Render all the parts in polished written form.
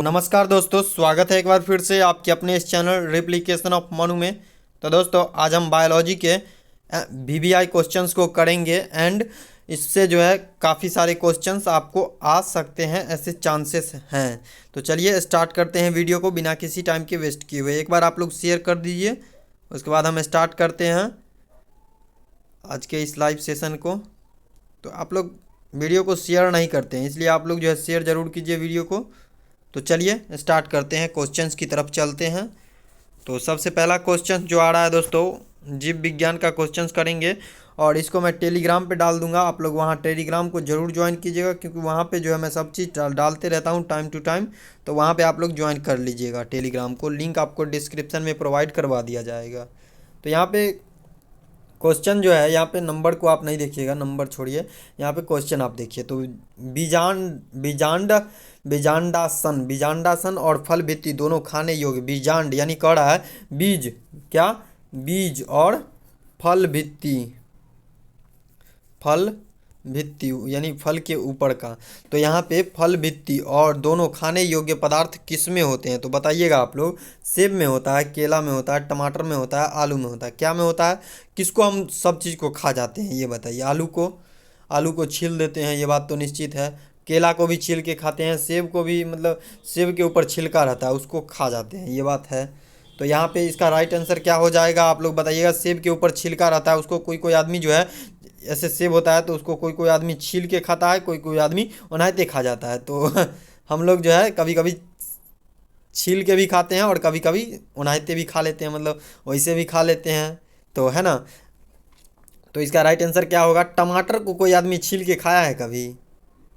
नमस्कार दोस्तों, स्वागत है एक बार फिर से आपके अपने इस चैनल रिप्लिकेशन ऑफ मनु में। तो दोस्तों आज हम बायोलॉजी के वीवीआई क्वेश्चंस को करेंगे एंड इससे जो है काफ़ी सारे क्वेश्चंस आपको आ सकते हैं, ऐसे चांसेस हैं। तो चलिए स्टार्ट करते हैं वीडियो को बिना किसी टाइम के वेस्ट किए हुए। एक बार आप लोग शेयर कर दीजिए, उसके बाद हम स्टार्ट करते हैं आज के इस लाइव सेशन को। तो आप लोग वीडियो को शेयर नहीं करते हैं, इसलिए आप लोग जो है शेयर ज़रूर कीजिए वीडियो को। तो चलिए स्टार्ट करते हैं, क्वेश्चंस की तरफ चलते हैं। तो सबसे पहला क्वेश्चन जो आ रहा है दोस्तों, जीव विज्ञान का क्वेश्चंस करेंगे और इसको मैं टेलीग्राम पे डाल दूंगा। आप लोग वहाँ टेलीग्राम को ज़रूर ज्वाइन कीजिएगा, क्योंकि वहाँ पे जो है मैं सब चीज़ डालते रहता हूँ टाइम टू टाइम। तो वहाँ पे आप लोग ज्वाइन कर लीजिएगा टेलीग्राम को, लिंक आपको डिस्क्रिप्शन में प्रोवाइड करवा दिया जाएगा। तो यहाँ पे क्वेश्चन जो है, यहाँ पे नंबर को आप नहीं देखिएगा, नंबर छोड़िए, यहाँ पे क्वेश्चन आप देखिए। तो बीजांडासन और फल भित्ति दोनों खाने योग्य। बीजांड यानी कह रहा है बीज, क्या बीज, और फल भित्ति, फल भित्ति यानी फल के ऊपर का। तो यहाँ पे फल भित्ति और दोनों खाने योग्य पदार्थ किस में होते हैं? तो बताइएगा आप लोग। सेब में होता है, केला में होता है, टमाटर में होता है, आलू में होता है। क्या में होता है? किसको हम सब चीज़ को खा जाते हैं ये बताइए। आलू को छील देते हैं, ये बात तो निश्चित है। केला को भी छील के खाते हैं, सेब को भी, मतलब सेब के ऊपर छिलका रहता है उसको खा जाते हैं, ये बात है। तो यहाँ पे इसका राइट आंसर क्या हो जाएगा आप लोग बताइएगा। सेब के ऊपर छिलका रहता है, उसको कोई कोई आदमी जो है, ऐसे सेब होता है तो उसको कोई कोई आदमी छील के खाता है, कोई कोई आदमी ओनाहिते खा जाता है। तो हम लोग जो है कभी कभी छील के भी खाते हैं और कभी कभी ओनाहिते भी खा लेते हैं, मतलब वैसे भी खा लेते हैं, तो है ना। तो इसका राइट आंसर क्या होगा? टमाटर को कोई आदमी छील के खाया है कभी?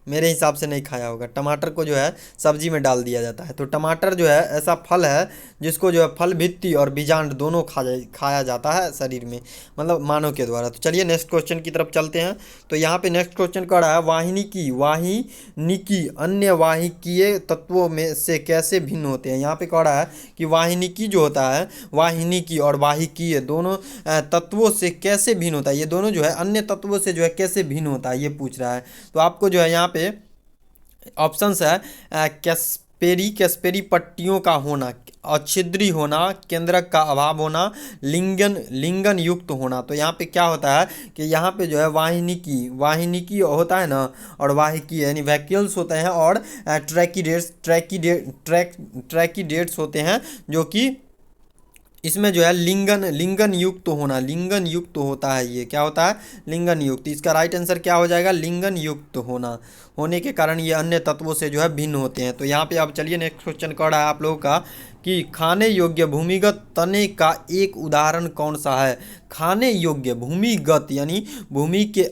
मेरे हिसाब से नहीं खाया होगा। टमाटर को जो है सब्जी में डाल दिया जाता है। तो टमाटर जो है ऐसा फल है जिसको जो है फल भित्ति और बीजांड दोनों खाया जाता है शरीर में, मतलब मानव के द्वारा। तो चलिए नेक्स्ट क्वेश्चन की तरफ चलते हैं। तो यहाँ पे नेक्स्ट क्वेश्चन कर रहा है, वाहिनिकी अन्य वाहिकीय तत्वों में से कैसे भिन्न होते हैं? यहाँ पे कह रहा है कि वाहिनिकी जो होता है, वाहिनिकी और वाहिकीय दोनों तत्वों से कैसे भिन्न होता है। ये दोनों जो है अन्य तत्वों से जो है कैसे भिन्न होता है, ये पूछ रहा है। तो आपको जो है यहाँ पे ऑप्शंस है, कैस्पेरी पट्टियों का होना, अच्छिद्री होना, केंद्रक का अभाव होना, लिंगन युक्त होना। तो यहाँ पे क्या होता है कि यहाँ पे जो है वाहिनिकी होता है ना, और वाहिकी यानी वैक्यूल्स होते हैं, और ट्रैकिडेट्स होते हैं, जो कि इसमें जो है लिंगन युक्त होना, लिंगन युक्त होता है। ये क्या होता है? लिंगन युक्त। इसका राइट आंसर क्या हो जाएगा? लिंगन युक्त होने के कारण ये अन्य तत्वों से जो है भिन्न होते हैं। तो यहाँ पे अब चलिए नेक्स्ट क्वेश्चन कर रहा है आप लोगों का कि खाने योग्य भूमिगत तने का एक उदाहरण कौन सा है? खाने योग्य भूमिगत यानी भूमि के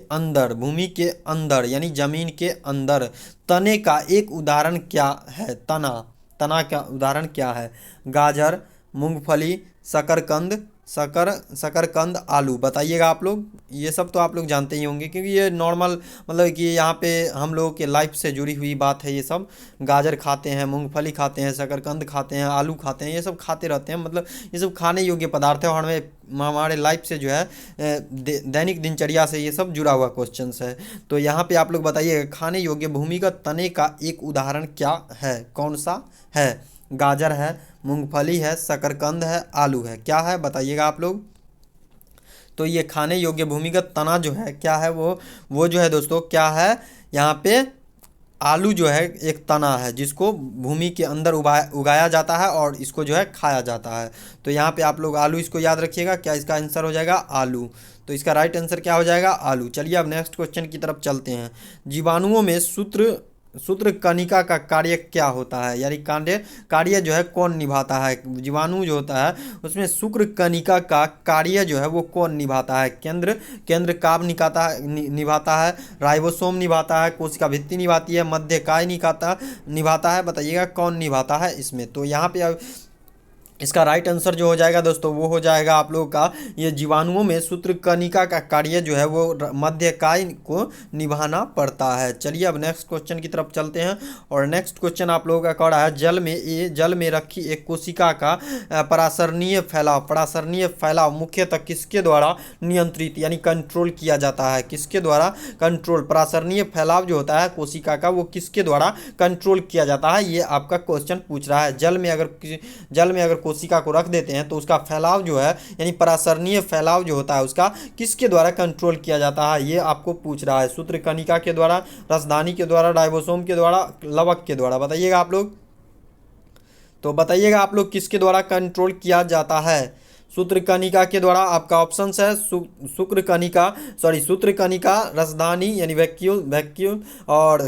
अंदर यानी जमीन के अंदर तने का एक उदाहरण क्या है? तना का उदाहरण क्या है? गाजर, मूंगफली, शकरकंद, आलू। बताइएगा आप लोग। ये सब तो आप लोग जानते ही होंगे, क्योंकि ये नॉर्मल, मतलब कि यहाँ पे हम लोगों के लाइफ से जुड़ी हुई बात है। ये सब गाजर खाते हैं, मूंगफली खाते हैं, शकरकंद खाते हैं, आलू खाते हैं, ये सब खाते रहते हैं, मतलब ये सब खाने योग्य पदार्थ है और हमारे लाइफ से जो है दैनिक दिनचर्या से ये सब जुड़ा हुआ क्वेश्चंस है। तो यहाँ पे आप लोग बताइएगा खाने योग्य भूमिगत तने का एक उदाहरण क्या है, कौन सा है? गाजर है, मूंगफली है, शकरकंद है, आलू है। क्या है बताइएगा आप लोग। तो ये खाने योग्य भूमिगत तना जो है क्या है, वो जो है दोस्तों क्या है, यहाँ पे आलू जो है एक तना है जिसको भूमि के अंदर उगाया जाता है और इसको जो है खाया जाता है। तो यहाँ पे आप लोग आलू इसको याद रखिएगा। क्या इसका आंसर हो जाएगा? आलू। तो इसका राइट आंसर क्या हो जाएगा? आलू। चलिए अब नेक्स्ट क्वेश्चन की तरफ चलते हैं। जीवाणुओं में सूत्र कणिका का कार्य क्या होता है, यानी कार्य जो है कौन निभाता है? जीवाणु जो होता है उसमें शुक्र कणिका का कार्य जो है वो कौन निभाता है? केंद्र काभ निभाता है, राइबोसोम निभाता है, कोशिका भित्ति निभाती है, मध्यकाय निभाता है। बताइएगा कौन निभाता है इसमें। तो यहाँ पे अब इसका राइट आंसर जो हो जाएगा दोस्तों वो हो जाएगा आप लोगों का ये जीवाणुओं में सूत्रकणिका का कार्य जो है वो मध्यकाय को निभाना पड़ता है। चलिए अब नेक्स्ट क्वेश्चन की तरफ चलते हैं और नेक्स्ट क्वेश्चन आप लोगों का कह रहा है जल में रखी एक कोशिका का परासरणीय फैलाव मुख्यतः किसके द्वारा नियंत्रित यानी कंट्रोल किया जाता है। किसके द्वारा कंट्रोल, परासरणीय फैलाव जो होता है कोशिका का वो किसके द्वारा कंट्रोल किया जाता है, ये आपका क्वेश्चन पूछ रहा है। जल में अगर कोशिका को रख देते हैं तो उसका फैलाव जो है यानी परासरणीय फैलाव जो होता है उसका किसके द्वारा कंट्रोल किया जाता है, ये आपको पूछ रहा है। सूत्रकणिका के द्वारा, रसधानी के द्वारा, राइबोसोम के द्वारा, लवक के द्वारा, बताइएगा आप लोग। तो बताइएगा आप लोग किसके द्वारा कंट्रोल किया जाता है। सूत्रकणिका के द्वारा आपका ऑप्शन है सूत्रकणिका, रसधानी यानी वैक्यूल और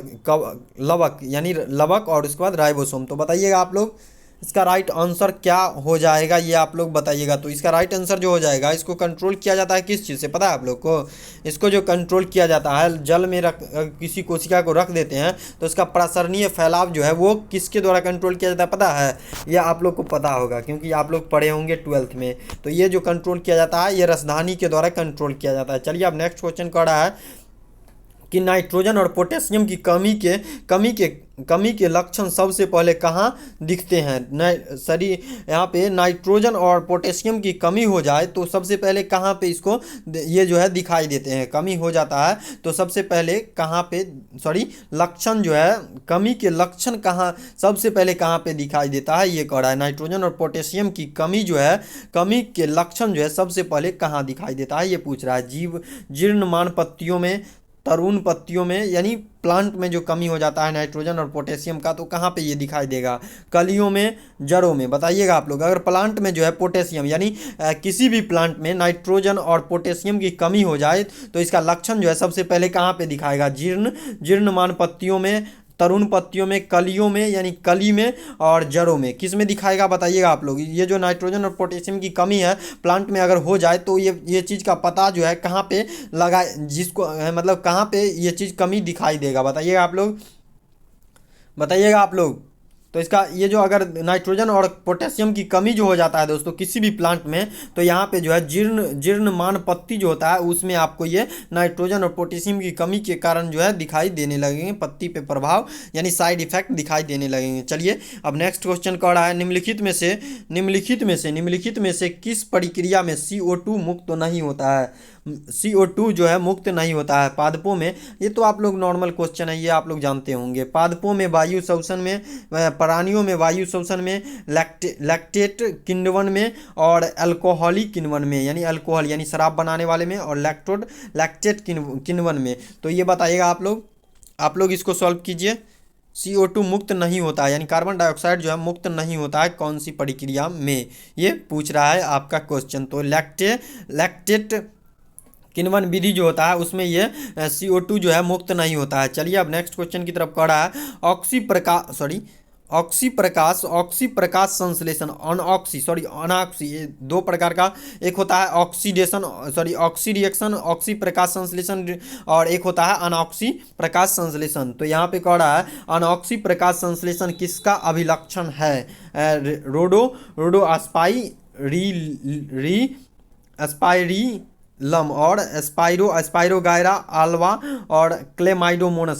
लवक यानी लवक और उसके बाद राइबोसोम। तो बताइएगा आप लोग इसका राइट आंसर क्या हो जाएगा, ये आप लोग बताइएगा। तो इसका राइट आंसर जो हो जाएगा, इसको कंट्रोल किया जाता है किस चीज़ से पता है आप लोग को। इसको जो कंट्रोल किया जाता है जल में किसी कोशिका को रख देते हैं तो इसका प्रसरणीय फैलाव जो है वो किसके द्वारा कंट्रोल किया जाता है पता है, यह आप लोग को पता होगा क्योंकि आप लोग पढ़े होंगे 12th में। तो ये जो कंट्रोल किया जाता है ये रसधानी के द्वारा कंट्रोल किया जाता है। चलिए अब नेक्स्ट क्वेश्चन कर रहा है कि नाइट्रोजन और पोटेशियम की कमी के लक्षण सबसे पहले कहाँ दिखते हैं। शरीर यहाँ पे नाइट्रोजन और पोटेशियम की कमी हो जाए तो सबसे पहले कहाँ पे इसको ये जो है दिखाई देते हैं, कमी हो जाता है तो सबसे पहले कहाँ पे लक्षण जो है कमी के लक्षण कहाँ सबसे पहले कहाँ पे दिखाई देता है, ये कह रहा है। नाइट्रोजन और पोटेशियम की कमी जो है, कमी के लक्षण जो है सबसे पहले कहाँ दिखाई देता है, ये पूछ रहा है। जीर्णमान पत्तियों में, तरुण पत्तियों में यानी प्लांट में जो कमी हो जाता है नाइट्रोजन और पोटेशियम का तो कहाँ पे ये दिखाई देगा, कलियों में, जड़ों में, बताइएगा आप लोग। अगर प्लांट में जो है पोटेशियम यानी किसी भी प्लांट में नाइट्रोजन और पोटेशियम की कमी हो जाए तो इसका लक्षण जो है सबसे पहले कहाँ पे दिखाएगा, जीर्णमान पत्तियों में, तरुण पत्तियों में, कलियों में यानी कली में और जड़ों में, किस में दिखाएगा बताइएगा आप लोग। ये जो नाइट्रोजन और पोटेशियम की कमी है प्लांट में अगर हो जाए तो ये चीज़ का पता जो है कहाँ पे लगा, जिसको मतलब कहाँ पे ये चीज़ कमी दिखाई देगा, बताइएगा आप लोग, बताइएगा आप लोग। तो इसका ये जो अगर नाइट्रोजन और पोटेशियम की कमी जो हो जाता है दोस्तों किसी भी प्लांट में तो यहाँ पे जो है जीर्णमान पत्ती जो होता है उसमें आपको ये नाइट्रोजन और पोटेशियम की कमी के कारण जो है दिखाई देने लगेंगे, पत्ती पे प्रभाव यानी साइड इफेक्ट दिखाई देने लगेंगे। चलिए अब नेक्स्ट क्वेश्चन कह रहा है निम्नलिखित में से किस प्रक्रिया में CO2 मुक्त नहीं होता है। CO2 जो है मुक्त नहीं होता है पादपों में, ये तो आप लोग नॉर्मल क्वेश्चन है, ये आप लोग जानते होंगे। पादपों में वायु शोषण में, प्राणियों में वायु शोषण में, लैक्टेट किण्वन में और अल्कोहलिक किण्वन में यानी अल्कोहल यानी शराब बनाने वाले में और लैक्टेट किण्वन में। तो ये बताइएगा आप लोग इसको सॉल्व कीजिए। CO2 मुक्त नहीं होता है यानी कार्बन डाइऑक्साइड जो है मुक्त नहीं होता है कौन सी प्रक्रिया में, ये पूछ रहा है आपका क्वेश्चन। तो लैक्टेट किण्वन विधि जो होता है उसमें ये CO2 जो है मुक्त नहीं होता है। चलिए अब नेक्स्ट क्वेश्चन की तरफ कह रहा है ऑक्सी प्रकाश संश्लेषण, अनऑक्सी, ये दो प्रकार का, एक होता है ऑक्सी रिएक्शन, ऑक्सी प्रकाश संश्लेषण और एक होता है अनऑक्सी प्रकाश संश्लेषण। तो यहाँ पे कह रहा है अनऑक्सी प्रकाश संश्लेषण किसका अभिलक्षण है, रोडो स्पाइरिलम और स्पाइरोगायरा आल्वा और क्लेमाइडोमोनस,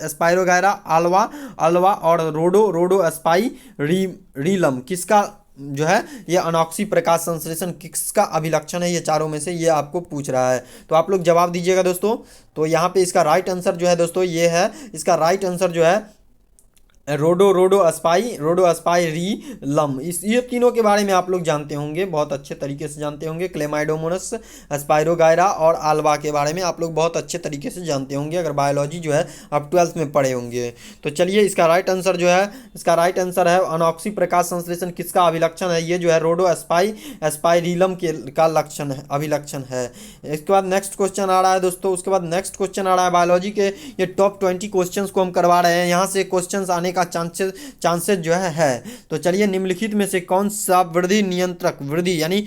स्पाइरोगायरा आल्वा और रोडो स्पाइरिलम किसका जो है ये अनॉक्सी प्रकाश संश्लेषण किसका अभिलक्षण है, ये चारों में से ये आपको पूछ रहा है। तो आप लोग जवाब दीजिएगा दोस्तों। तो यहाँ पे इसका राइट आंसर जो है दोस्तों ये है, इसका राइट आंसर जो है रोडो स्पाइरिलम। ये तीनों के बारे में आप लोग जानते होंगे, बहुत अच्छे तरीके से जानते होंगे। क्लेमाइडोमोनस, स्पाइरोगायरा और आल्वा के बारे में आप लोग बहुत अच्छे तरीके से जानते होंगे अगर बायोलॉजी जो है आप 12th में पढ़े होंगे। तो चलिए इसका राइट आंसर जो है, इसका राइट आंसर है अनॉक्सी प्रकाश संश्लेषण किसका अभिलक्षण है, ये जो है रोडो स्पाइरिलम का लक्षण है, अभिलक्षण है। इसके बाद नेक्स्ट क्वेश्चन आ रहा है दोस्तों, उसके बाद नेक्स्ट क्वेश्चन आ रहा है बायोलॉजी के ये टॉप 20 क्वेश्चन को हम करवा रहे हैं, यहाँ से क्वेश्चन आने का चांसेस जो है। तो चलिए निम्नलिखित में से कौन सा वृद्धि नियंत्रक, वृद्धि यानी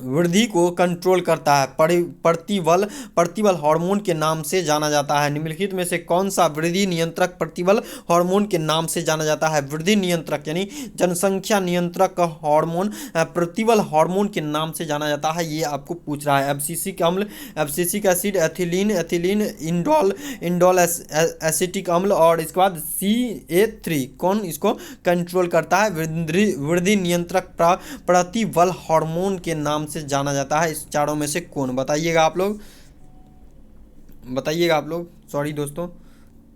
वृद्धि को कंट्रोल करता है। प्रतिबल प्रतिबल हार्मोन के नाम से जाना जाता है। निम्नलिखित में से कौन सा वृद्धि नियंत्रक प्रतिबल हार्मोन के नाम से जाना जाता है? वृद्धि नियंत्रक यानी जनसंख्या नियंत्रक हार्मोन प्रतिबल हार्मोन के नाम से जाना जाता है। ये आपको पूछ रहा है। एब्सिसिक अम्ल, abscisic acid, ethylene, indole acetic अम्ल और इसके बाद CA3 कौन इसको कंट्रोल करता है? वृद्धि नियंत्रक प्रतिबल हार्मोन के नाम से जाना जाता है। इस चारों में से कौन? बताइएगा आप लोग, सॉरी दोस्तों।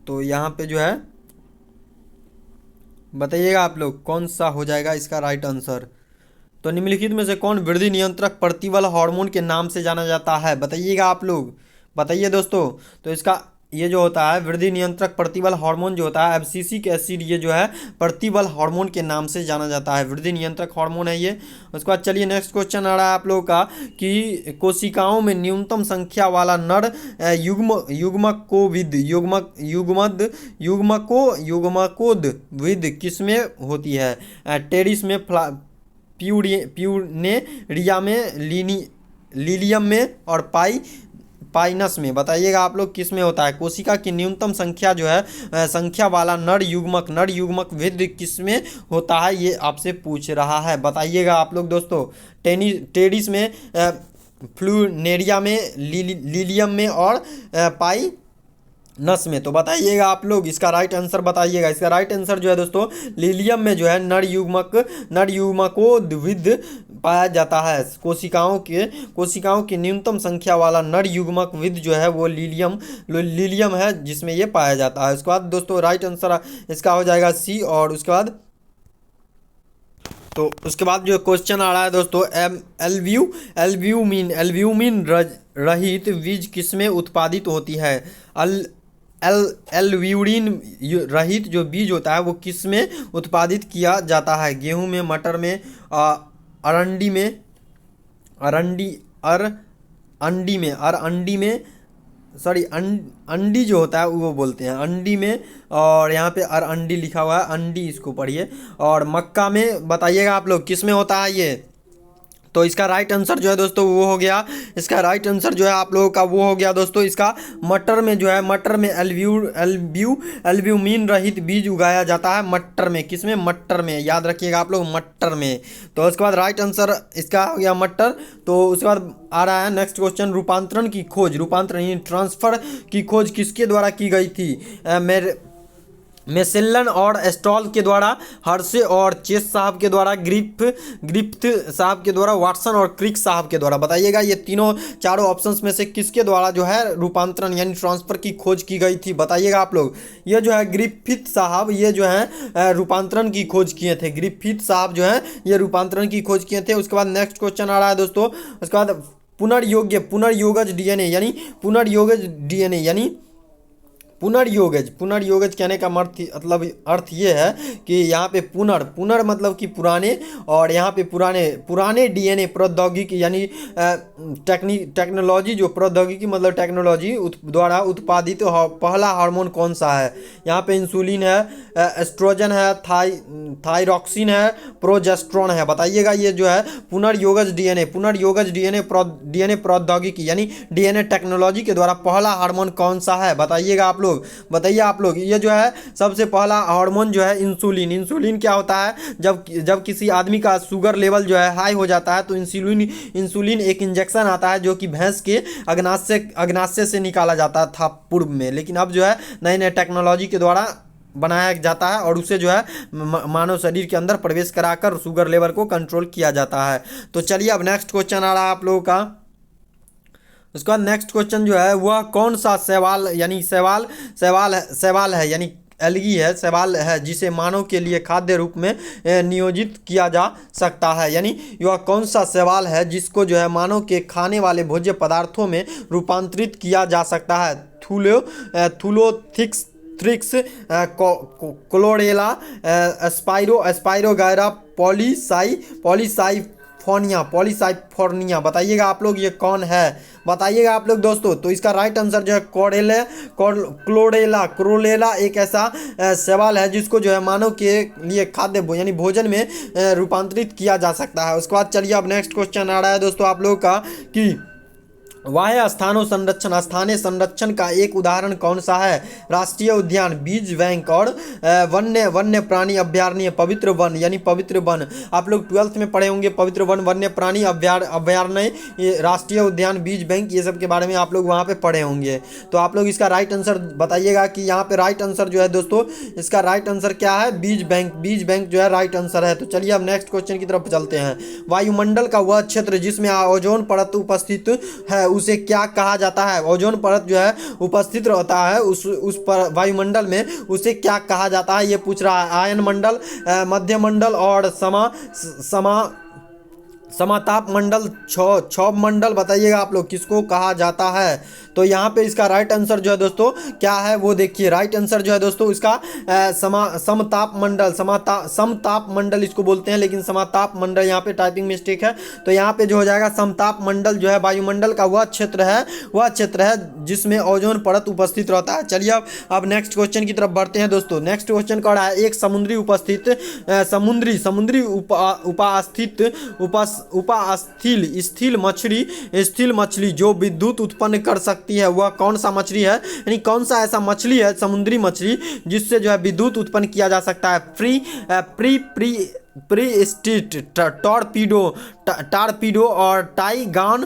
तो यहाँ पे जो है बताइएगा आप लोग कौन सा हो जाएगा इसका राइट आंसर। तो निम्नलिखित में से कौन वृद्धि नियंत्रक प्रतिबल हार्मोन के नाम से जाना जाता है? बताइएगा आप लोग, बताइए दोस्तों। तो इसका ये जो होता है वृद्धि नियंत्रक प्रतिबल हार्मोन जो होता है एब्सिसिक एसिड, ये जो है प्रतिबल हार्मोन के नाम से जाना जाता है। वृद्धि नियंत्रक हार्मोन है ये। उसके बाद चलिए नेक्स्ट क्वेश्चन आ रहा है आप लोगों का कि कोशिकाओं में न्यूनतम संख्या वाला नर युग्मकोद्भिद किसमें होती है? टेरिस में, प्यूनेरिया में, लीलियम में और पाइनस में। बताइएगा आप लोग किस में होता है? कोशिका की न्यूनतम संख्या जो है संख्या वाला नर युग्मक विद किस में होता है? ये आपसे पूछ रहा है। बताइएगा आप लोग दोस्तों। टेरिस में, फ्लूनेरिया में, लीलियम में और पाइनस में। तो बताइएगा आप लोग इसका राइट आंसर बताइएगा। इसका राइट आंसर जो है दोस्तों लीलियम में जो है नर युग्मकोद्भिद पाया जाता है। कोशिकाओं के न्यूनतम संख्या वाला नर युग्मकविद जो है वो लीलियम है जिसमें ये पाया जाता है। उसके बाद दोस्तों राइट आंसर इसका हो जाएगा C। और उसके बाद जो क्वेश्चन आ रहा है दोस्तों एल्ब्यूमिन रहित बीज किसमें उत्पादित होती है? एल्ब्यूमिन रहित जो बीज होता है वो किसमें उत्पादित किया जाता है? गेहूं में, मटर में, अंडी में, अंडी जो होता है वो बोलते हैं अंडी में। और यहाँ पे अंडी लिखा हुआ है, अंडी इसको पढ़िए। और मक्का में बताइएगा आप लोग किस में होता है ये? तो इसका राइट आंसर जो है दोस्तों वो हो गया, इसका राइट आंसर जो है आप लोगों का वो हो गया दोस्तों इसका मटर में जो है, मटर में एल्ब्यूमिन रहित बीज उगाया जाता है। मटर में, किस में? मटर में। याद रखिएगा आप लोग, मटर में। तो उसके बाद राइट आंसर इसका हो गया मटर। तो उसके बाद आ रहा है नेक्स्ट क्वेश्चन रूपांतरण यानी ट्रांसफर की खोज किसके द्वारा की गई थी? मेसेल्लन और स्टॉल के द्वारा, हर्शे और चेस साहब के द्वारा, ग्रिफ्थ साहब के द्वारा, वाटसन और क्रिक साहब के द्वारा। बताइएगा ये चारों ऑप्शंस में से किसके द्वारा जो है रूपांतरण यानी ट्रांसफर की खोज की गई थी? बताइएगा आप लोग। ये जो है ग्रिफिथ साहब, ये जो है रूपांतरण की खोज किए थे। ग्रिफिथ साहब जो है ये रूपांतरण की खोज किए थे। उसके बाद नेक्स्ट क्वेश्चन आ रहा है दोस्तों, उसके बाद पुनर्योगज डीएनए यानी पुनर्योगज कहने का मतलब अर्थ ये है कि यहाँ पे पुनर मतलब कि पुराने, और यहाँ पे पुराने डीएनए प्रौद्योगिकी यानी टेक्नोलॉजी, जो प्रौद्योगिकी मतलब टेक्नोलॉजी द्वारा उत्पादित पहला हार्मोन कौन सा है? यहाँ पे इंसुलिन है, एस्ट्रोजन है, थायरॉक्सिन है, प्रोजेस्टेरोन है। बताइएगा ये जो है पुनर्योगज डीएनए प्रौद्योगिकी यानी डीएनए टेक्नोलॉजी के द्वारा पहला हार्मोन कौन सा है? बताइएगा आप लोग। ये जो है सबसे पहला हार्मोन जो है इंसुलिन क्या होता है? जब किसी आदमी का शुगर लेवल जो है हाई हो जाता है तो इंसुलिन एक इंजेक्शन आता है जो कि भैंस के अग्नाशय से निकाला जाता था पूर्व में, लेकिन अब जो है नए टेक्नोलॉजी के द्वारा बनाया जाता है और उसे जो है मानव शरीर के अंदर प्रवेश कराकर शुगर लेवल को कंट्रोल किया जाता है। तो चलिए अब नेक्स्ट क्वेश्चन आ रहा है आप लोगों का। उसके बाद नेक्स्ट क्वेश्चन जो है वह कौन सा सवाल है यानी एल्गी है, सवाल है जिसे मानव के लिए खाद्य रूप में नियोजित किया जा सकता है? यानी यह कौन सा सवाल है जिसको जो है मानव के खाने वाले भोज्य पदार्थों में रूपांतरित किया जा सकता है? थ्रिक्स, क्लोरेला, स्पाइरोगायरा, पॉलीसाइफोरा पॉलीसाइफोनिया, पॉलीसाइफोनिया, बताइएगा आप लोग ये कौन है, बताइएगा आप लोग दोस्तों। तो इसका राइट आंसर जो है क्लोरेला, क्रोलेला एक ऐसा सवाल है जिसको जो है मानव के लिए खाद्य यानी भोजन में रूपांतरित किया जा सकता है। उसके बाद चलिए अब नेक्स्ट क्वेश्चन आ रहा है दोस्तों आप लोग का कि वाह्य स्थानीय संरक्षण का एक उदाहरण कौन सा है? राष्ट्रीय उद्यान, बीज बैंक और वन्य प्राणी अभयारण्य, पवित्र वन यानी पवित्र वन। आप लोग 12th में पढ़े होंगे पवित्र वन, वन्य प्राणी अभयारण्य, राष्ट्रीय उद्यान, बीज बैंक, ये सब के बारे में आप लोग वहाँ पे पढ़े होंगे। तो आप लोग इसका राइट आंसर बताइएगा कि यहाँ पे राइट आंसर जो है दोस्तों, इसका राइट आंसर क्या है? बीज बैंक, बीज बैंक जो है राइट आंसर है। तो चलिए अब नेक्स्ट क्वेश्चन की तरफ चलते हैं। वायुमंडल का वह क्षेत्र जिसमें ओजोन परत उपस्थित है उसे क्या कहा जाता है? ओजोन परत जो है उपस्थित रहता है उस पर वायुमंडल में, उसे क्या कहा जाता है ये पूछ रहा है। आयन मंडल, मध्य मंडल और समताप मंडल, क्षोभ मंडल, बताइएगा आप लोग किसको कहा जाता है? तो यहाँ पे इसका राइट आंसर जो है दोस्तों क्या है वो देखिए। राइट आंसर जो है दोस्तों इसका समताप मंडल, समताप मंडल इसको बोलते हैं, लेकिन समताप मंडल यहाँ पे टाइपिंग मिस्टेक है। तो यहाँ पे जो हो जाएगा समताप मंडल जो है वायुमंडल का वह क्षेत्र है जिसमें ओजोन परत उपस्थित रहता है। चलिए अब नेक्स्ट क्वेश्चन की तरफ बढ़ते हैं दोस्तों। नेक्स्ट क्वेश्चन कह रहा है एक स्थिल मछली जो विद्युत उत्पन्न कर सकती है वह कौन सा मछली है? यानी कौन सा ऐसा मछली है, समुद्री मछली, जिससे जो है विद्युत उत्पन्न किया जा सकता है? प्री स्ट्रीट, टॉर्पीडो और टाइगान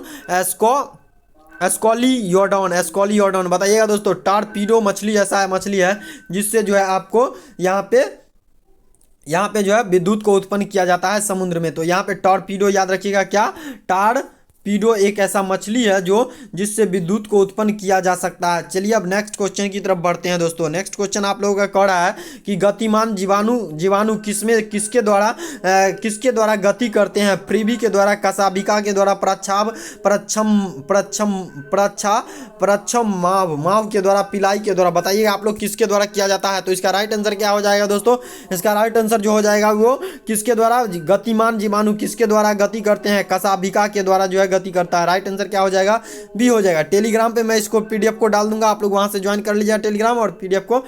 एस्कोलियोडॉन, बताइएगा दोस्तों। टॉर्पीडो मछली ऐसा मछली है जिससे जो है आपको यहाँ पे जो है विद्युत को उत्पन्न किया जाता है समुद्र में। तो यहाँ पे टॉर्पीडो याद रखिएगा, क्या? टॉर्पीडो एक ऐसा मछली है जिससे विद्युत को उत्पन्न किया जा सकता है। चलिए अब नेक्स्ट क्वेश्चन की तरफ बढ़ते हैं दोस्तों। नेक्स्ट क्वेश्चन आप लोगों का कह रहा है कि गतिमान जीवाणु किसके द्वारा गति करते हैं? फ्रीबी के द्वारा, कसाबिका के द्वारा, प्रच्छम माव के द्वारा, पिलाई के द्वारा, बताइएगा आप लोग किसके द्वारा किया जाता है? तो इसका राइट आंसर क्या हो जाएगा दोस्तों? इसका राइट आंसर जो हो जाएगा वो किसके द्वारा, गतिमान जीवाणु किसके द्वारा गति करते हैं? कसाबिका के द्वारा जो है गति करता है। राइट आंसर क्या हो जाएगा? बी हो जाएगा। टेलीग्राम पे मैं इसको पीडीएफ को डाल दूंगा, आप लोग वहां से ज्वाइन कर लीजिएगा टेलीग्राम और पीडीएफ को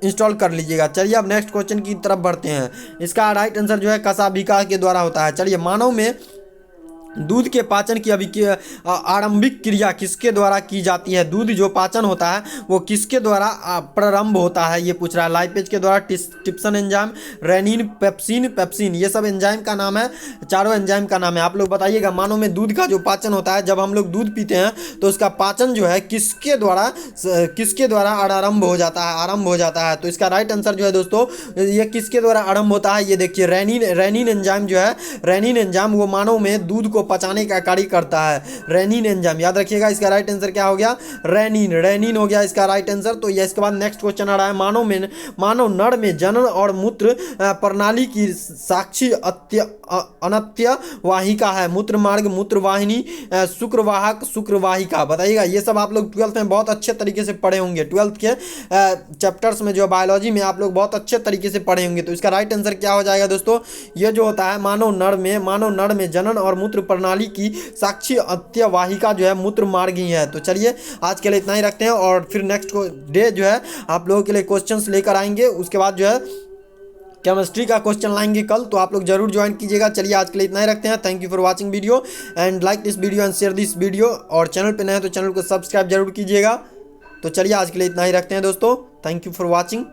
इंस्टॉल कर लीजिएगा। चलिए अब नेक्स्ट क्वेश्चन की तरफ बढ़ते हैं। इसका राइट आंसर जो है कसाबिका के द्वारा होता है। चलिए मानव में दूध के पाचन की आरंभिक क्रिया किसके द्वारा की जाती है? दूध जो पाचन होता है वो किसके द्वारा प्रारंभ होता है ये पूछ रहा है। लाइपेज के द्वारा, ट्रिप्सिन एंजाइम, रेनिन, पेप्सिन, ये सब एंजाइम का नाम है, चारों एंजाइम का नाम है। आप लोग बताइएगा मानव में दूध का जो पाचन होता है, जब हम लोग दूध पीते हैं तो उसका पाचन जो है किसके द्वारा आरंभ हो जाता है? तो इसका राइट आंसर जो है दोस्तों ये किसके द्वारा आरंभ होता है ये देखिए। रेनिन एंजाइम जो है, रेनिन एंजाइम वो मानव में दूध को पचाने का कार्य करता है। रेनिन एंजाइम याद रखिएगा। इसका राइट आंसर क्या हो गया? रेनिन हो गया इसका राइट आंसर। तो ये इसके बाद नेक्स्ट क्वेश्चन आ रहा है मानव नर में जनन और मूत्र प्रणाली की साक्षी अनत्य वाहिका है। मूत्र मार्ग, मूत्र वाहिनी, शुक्रवाहक, शुक्रवाहिका, बताइएगा। ये सब आप लोग 12th में बहुत अच्छे तरीके से पढ़े होंगे। 12th के चैप्टर्स में जो बायोलॉजी में आप लोग बहुत अच्छे तरीके से पढ़े होंगे। तो इसका राइट आंसर क्या हो जाएगा दोस्तों? ये जो होता है मानव नर में जनन और मूत्र प्रणाली की साक्षी अत्यवाहिका जो है मूत्र मार्ग ही है। तो चलिए आज के लिए इतना ही रखते हैं और फिर नेक्स्ट डे जो है आप लोगों के लिए क्वेश्चंस लेकर आएंगे। उसके बाद जो है केमिस्ट्री का क्वेश्चन लाएंगे कल, तो आप लोग जरूर ज्वाइन कीजिएगा। चलिए आज के लिए इतना ही रखते हैं। Thank you for watching video and like this video and share this video. और चैनल पे नए हैं तो चैनल को सब्सक्राइब जरूर कीजिएगा। तो चलिए आज के लिए इतना ही रखते हैं दोस्तों। Thank you for watching.